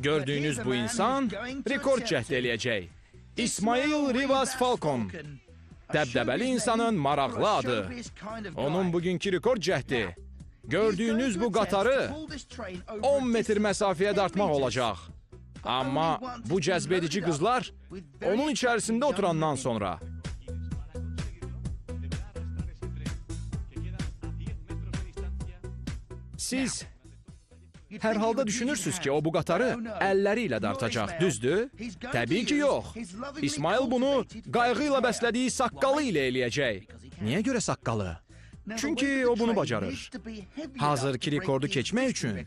Gördüğünüz bu insan rekord cəhd eləyəcək. İsmail Rivas Falcon. Dəbdəbəli insanın maraqlı adı. Onun bugünkü rekord cəhdi. Gördüğünüz bu qatarı 10 metr məsafəyə dartmaq olacaq. Amma bu cəzbedici qızlar onun içərisində oturandan sonra. Siz hər halda düşünürsünüz ki, o bu qatarı əlləri ilə dartacaq, düzdür? Təbii ki, yox. İsmail bunu qayğı ilə bəslədiyi saqqalı ilə eləyəcək. Niyə görə saqqalı? Çünki o bunu bacarır. Hazırki rekordu keçmək üçün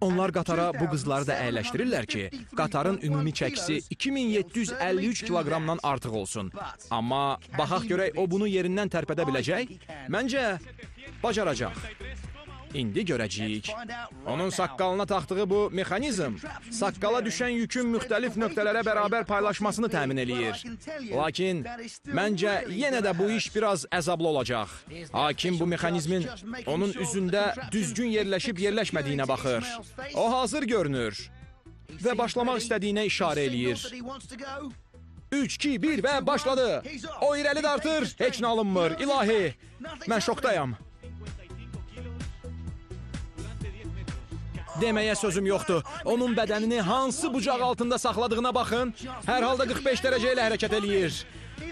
onlar qatara bu qızları da əyləşdirirlər ki, qatarın ümumi çəkisi 2753 kiloqramdan artıq olsun. Amma baxaq görək, o bunu yerindən tərpədə biləcək? Məncə, bacaracaq. İndi görəcəyik. Onun saqqalına taxdığı bu mexanizm saqqala düşən yükün müxtəlif nöqtələrə bərabər paylaşmasını təmin eləyir. Lakin məncə yenə də bu iş biraz əzablı olacaq. Hakim bu mexanizmin onun üzündə düzgün yerləşib yerləşmədiyinə baxır. O hazır görünür və başlamaq istədiyinə işarə eləyir. 3, 2, 1 və başladı. O irəli dartır, heç nə alınmır. İlahi, mən şokdayam. Deməyə sözüm yoxdur. Onun bədənini hansı bucaq altında saxladığına baxın. Hər halda 45 dərəcə ilə hərəkət eləyir.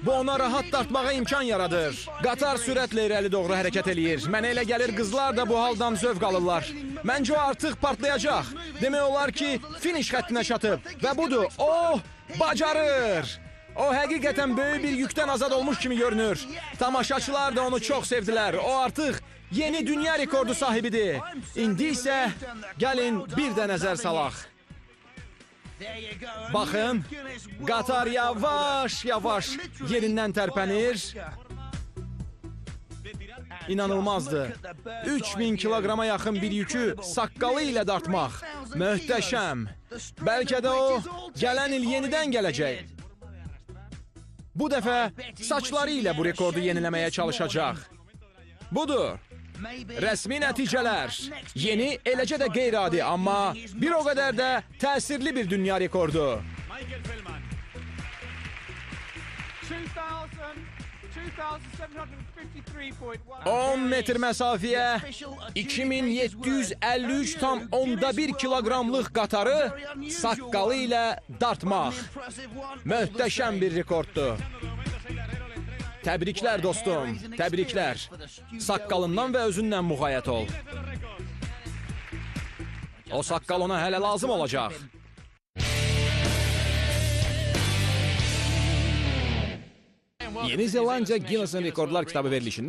Bu ona rahat dartmağa imkan yaradır. Qatar sürətlə irəli doğru hərəkət eləyir. Mənə elə gəlir qızlar da bu haldan zövq alırlar. Məncə o artıq partlayacaq. Demək olar ki, finiş xəttinə çatıb. Və budur, o bacarır. O həqiqətən böyük bir yükdən azad olmuş kimi görünür. Tamaşaçılar da onu çox sevdilər. O artıq yeni dünya rekordu sahibidir. İndi isə gəlin bir də nəzər salaq. Baxın, qatar yavaş-yavaş yerindən tərpənir. İnanılmazdır. 3000 kiloqrama yaxın bir yükü saqqalı ilə dartmaq. Möhtəşəm. Bəlkə də o gələn il yenidən gələcək. Bu dəfə saçları ilə bu rekordu yeniləməyə çalışacaq. Budur. Rəsmi nəticələr. Yeni, eləcə də qeyri-adi, amma bir o qədər də təsirli bir dünya rekordu. 10 metr məsafəyə 2753,1 kiloqramlıq qatarı saqqalı ilə dartmaq. Möhtəşəm bir rekorddur. Təbriklər dostum, təbriklər. Saqqalından və özündən müğayət ol. O saqqal ona hələ lazım olacaq. Yeni Zelandiya Guinness Rekorlar kitabı verilişində